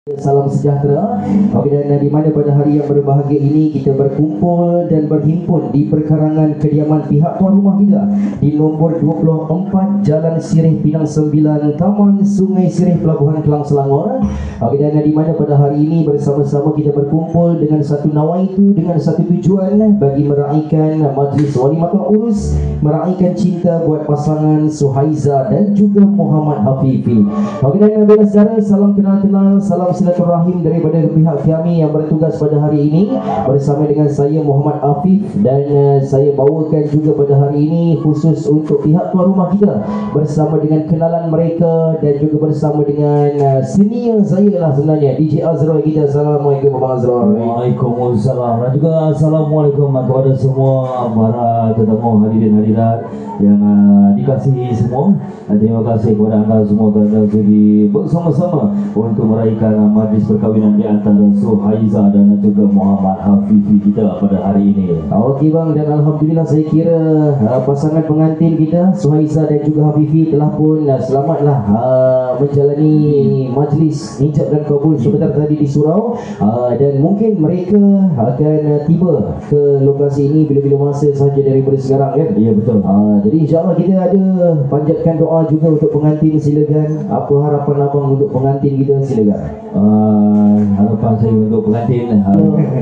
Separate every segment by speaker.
Speaker 1: Salam sejahtera. Dan di mana pada hari yang berbahagia ini kita berkumpul dan berhimpun di perkarangan kediaman pihak tuan rumah kita di nombor 24 Jalan Sirih Pinang 9, Taman Sungai Sirih, Pelabuhan Kelang, Selangor. Dan di mana pada hari ini bersama-sama kita berkumpul dengan satu nawaitu, dengan satu tujuan bagi meraihkan majlis walimatul urus, meraihkan cinta buat pasangan Suhaiza dan juga Muhammad Hafifi. Dan bila saudara, salam kenal-kenal, salam silaturahim daripada pihak kami yang bertugas pada hari ini bersama dengan saya Muhammad Afif, dan saya bawakan juga pada hari ini khusus untuk pihak tuan rumah kita bersama dengan kenalan mereka dan juga bersama dengan senior saya lah sebenarnya, DJ Azrul kita. Assalamualaikum Abang Azrul.
Speaker 2: Waalaikumsalam dan juga assalamualaikum kepada semua para tetamu hadirin hadirat yang dikasihi semua. Terima kasih kepada anda semua kerana sudi bersama-sama untuk meraihkan majlis perkahwinan di antara Suhaiza dan juga Muhammad Hafifi kita pada hari ini.
Speaker 1: Okey bang, dan alhamdulillah saya kira pasangan pengantin kita Suhaiza dan juga Hafifi telah pun selamatlah menjalani majlis hijab dan kabul sebentar tadi di surau, dan mungkin mereka akan tiba ke lokasi ini bila-bila masa sahaja daripada sekarang kan.
Speaker 2: Ya betul.
Speaker 1: Jadi insyaAllah kita ada panjatkan doa juga untuk pengantin. Silakan, apa harapan abang untuk pengantin kita, silakan.
Speaker 2: Harapan saya untuk pengantin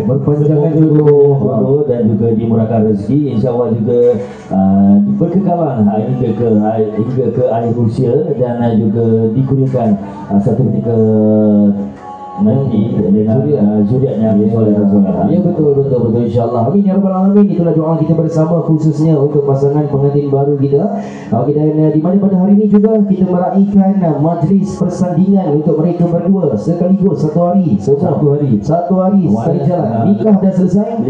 Speaker 1: berpanjangkan
Speaker 2: jodoh dan juga dimurahkan rezeki, insyaAllah juga berkekalan hingga ke akhir usia, dan juga dikurniakan satu ketika nanti dengan zuriatnya soleh dan soleh.
Speaker 1: Ya betul insyaAllah. Amin ya rabbal alamin. Itulah doa kita bersama khususnya untuk pasangan pengantin baru kita. Dan di mana pada hari ini juga kita meraihkan majlis persandingan untuk mereka berdua sekaligus satu hari sekali jalan. Nikah dah selesai,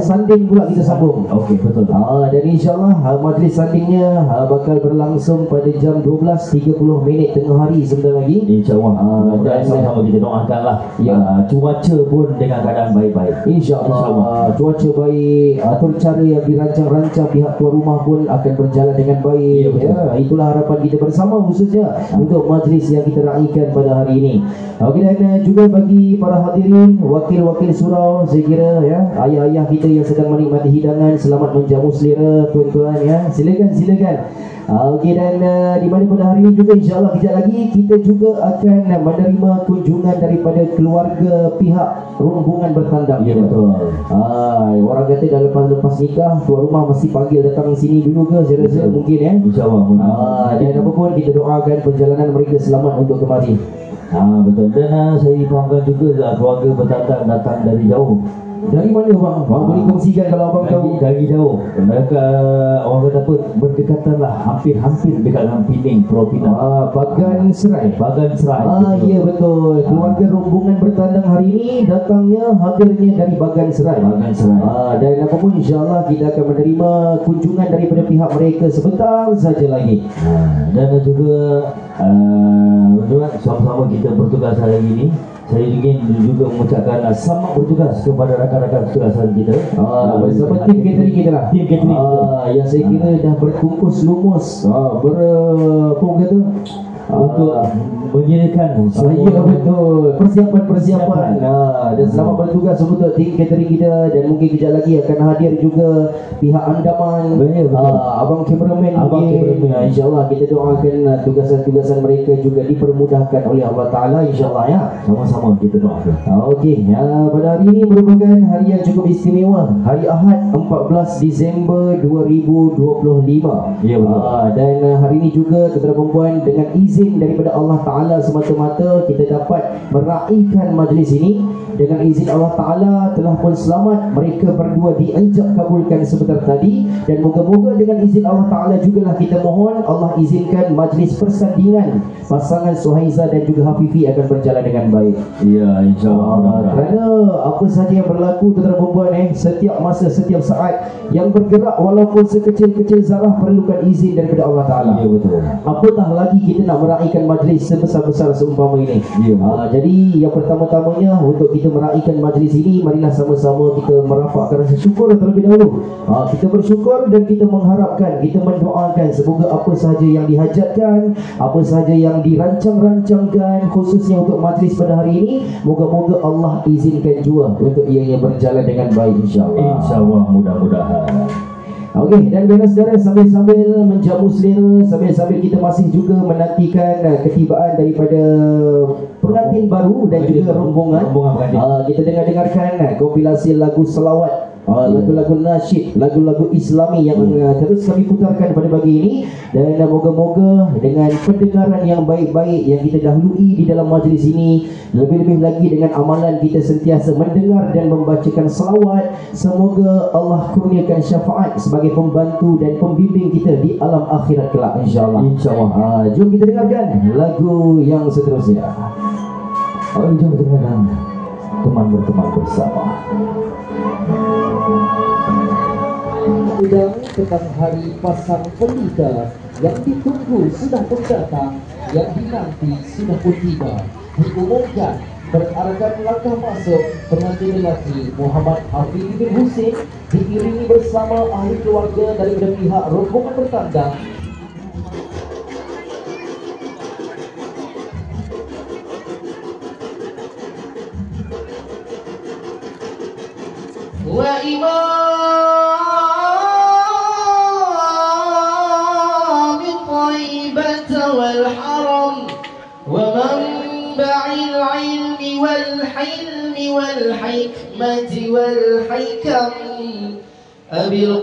Speaker 1: sanding pula kita sambung.
Speaker 2: Okey betul.
Speaker 1: Dan insyaAllah majlis sandingnya bakal berlangsung pada jam 12.30 tengah hari sebentar lagi,
Speaker 2: insyaAllah. Dan sama-sama kita doakan cuaca pun dengan keadaan baik-baik,
Speaker 1: InsyaAllah. Cuaca baik, atur cara yang dirancang-rancang pihak tuan rumah pun akan berjalan dengan baik. Itulah harapan kita bersama khususnya untuk majlis yang kita raihkan pada hari ini. Dan juga bagi para hadirin, wakil-wakil surau, saya kira ayah-ayah kita yang sedang menikmati hidangan, selamat menjamu selera tuan-tuan silakan. Dan di mana pada hari ini juga insyaAllah kejap lagi kita juga akan menerima kunjungan daripada keluarga pihak rombongan bertandang.
Speaker 2: Ya betul.
Speaker 1: Orang kata dah lepas nikah tuan rumah mesti panggil datang sini dulu ke, saya rasa mungkin
Speaker 2: insyaAllah.
Speaker 1: Dan apapun kita doakan perjalanan mereka selamat untuk kemari.
Speaker 2: Betul. Dan saya fahamkan juga keluarga bertandang datang dari jauh.
Speaker 1: Dari mana bang? Bang boleh kongsikan kalau abang tahu.
Speaker 2: Dari jauh. Mereka orang kata apa, berdekatan lah, hampir dekat dengan Pening, Pulau Pinang.
Speaker 1: Bagan Serai. Ya betul. Keluarga rombongan bertandang hari ini hadirnya dari Bagan Serai. Dan apapun insyaAllah kita akan menerima kunjungan daripada pihak mereka sebentar saja lagi.
Speaker 2: Dan juga sama-sama kita bertugas hari ini. Saya ingin juga mengucapkan selamat bertugas kepada rakan-rakan tugasan kita
Speaker 1: bersama tim catering kita lah.
Speaker 2: Tim catering
Speaker 1: yang saya kira dah berkumpus lumus
Speaker 2: untuk menyediakan
Speaker 1: betul persiapan. Dan selamat bertugas untuk tim catering kita. Dan mungkin kejap lagi akan hadir juga pihak Andaman, abang cameraman. InsyaAllah kita doakan tugasan-tugasan mereka juga dipermudahkan oleh Allah Ta'ala, insyaAllah
Speaker 2: sama-sama kita doakan.
Speaker 1: Okey, pada hari ini merupakan hari yang cukup istimewa, hari Ahad 14 Disember 2025.
Speaker 2: Ya betul.
Speaker 1: Dan hari ini juga tuan-tuan perempuan, dengan izin daripada Allah Ta'ala semata-mata kita dapat meraihkan majlis ini. Dengan izin Allah Ta'ala telah pun selamat mereka berdua diijab kabulkan sebentar tadi. Dan moga-moga dengan izin Allah Ta'ala jugalah kita mohon Allah izinkan majlis persandingan pasangan Suhaiza dan juga Hafifi akan berjalan dengan baik.
Speaker 2: Ya insyaAllah.
Speaker 1: Kerana apa sahaja yang berlaku tuan-tuan perempuan, setiap masa, setiap saat yang bergerak walaupun sekecil-kecil zarah perlukan izin daripada Allah Ta'ala.
Speaker 2: Ya betul.
Speaker 1: Apatah lagi kita nak meraihkan majlis besar-besar seumpama ini.
Speaker 2: Ya.
Speaker 1: Jadi yang pertama-tamanya untuk kita meraihkan majlis ini, marilah sama-sama kita merapatkan rasa syukur terlebih dahulu. Kita bersyukur dan kita mengharapkan, kita mendoakan semoga apa sahaja yang dihajatkan, apa sahaja yang dirancang-rancangkan khususnya untuk majlis pada hari ini, moga-moga Allah izinkan jua untuk ianya berjalan dengan baik, insya-Allah.
Speaker 2: Insya-Allah, mudah-mudahan.
Speaker 1: Okey, dan bila saudara sambil-sambil menjamu selera, sambil-sambil kita masih juga menantikan ketibaan daripada pengantin baru dan juga rombongan. Kita dengarkan kompilasi lagu selawat, lagu-lagu nasyid, lagu-lagu Islami yang terus kami putarkan pada pagi ini. Dan moga-moga dengan pendengaran yang baik-baik yang kita dahului di dalam majlis ini, lebih-lebih lagi dengan amalan kita sentiasa mendengar dan membacakan selawat, semoga Allah kurniakan syafaat sebagai pembantu dan pembimbing kita di alam akhirat kelak, insya-Allah.
Speaker 2: Insya-Allah.
Speaker 1: Jom kita dengarkan lagu yang seterusnya.
Speaker 2: Jom kita dengarkan Teman Berteman Bersama.
Speaker 1: Undang tentang hari pasang pelita yang ditunggu sudah pun datang, yang dinanti sudah pun tiba. Diumumkan berarahkan langkah masuk pengantin lelaki Muhammad Hafiz bin Husin diiringi bersama ahli keluarga daripada pihak rombongan bertandang. Wa imam Thaibah wal haram wa manba'il ilmi wal hilmi wal hikmati wal hikam Abil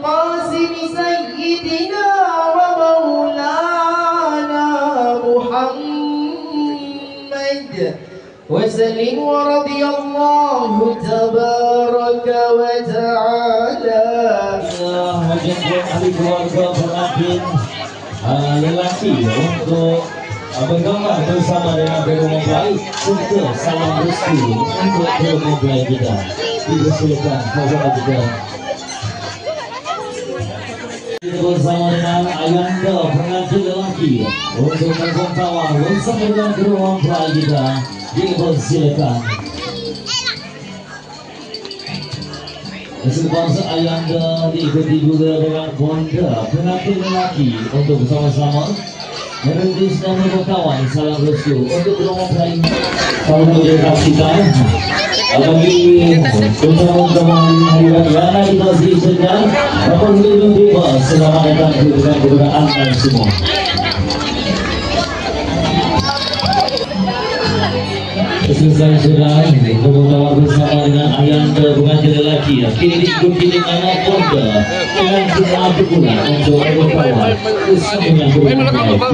Speaker 1: Qasim Sayyidina wa Maulana Muhammad وسلم ورضي الله تبارك وتعالى.
Speaker 2: Menjemput ahli keluarga pengantin lelaki untuk bergambar bersama dengan kedua mempelai serta salam restu untuk kedua mempelai kita. Dipersilakan saudara kita. Bersama dengan ayanda pengantin lelaki untuk berkontawar bersama dengan kedua mempelai kita. Dipersilakan. Sebangsa ayanda diikuti juga dengan bonda pengantin lelaki untuk bersama-sama merintis dan berkawan salam restu untuk kedua mempelai. Salam berdekat kita bagi teman-teman yang ada di posisi sedang apabila belum tiba, selamat datang kepada anda semua. Selesai sudah berkontawar bersama dengan ayanda pengantin lelaki. Kini diikuti dengan bonda pengantin lelaki pula untuk berkawan bersama dengan kedua mempelai.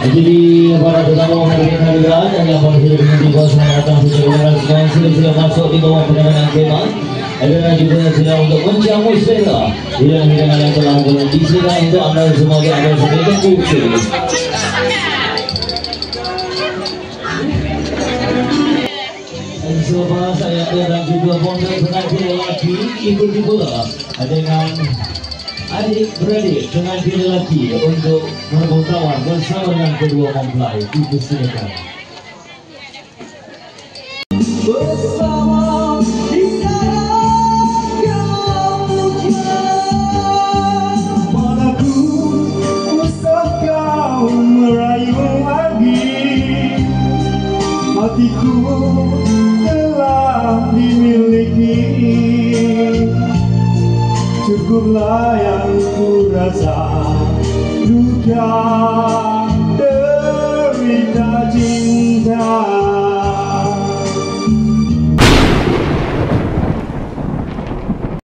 Speaker 2: Jadi para tetamu hadirin-hadirat yang berhasil tiba selamat datang secara langsung sila masuk di bawah penanganan kemah. Ada juga sila untuk menjamu selera hidangan yang telah disediakan untuk anda semua yang ada sebagai kunci. Semua saya dan juga bonda pengantin lelaki ikuti pula dengan adik-beradik pengantin lelaki untuk berkontawar bersama dengan kedua mempelai. Dipersilakan. Bersama hingga yang hujan,
Speaker 3: manaku usah kau merayu lagi, hatiku telah dimiliki. Cukuplah yang ku rasa duka.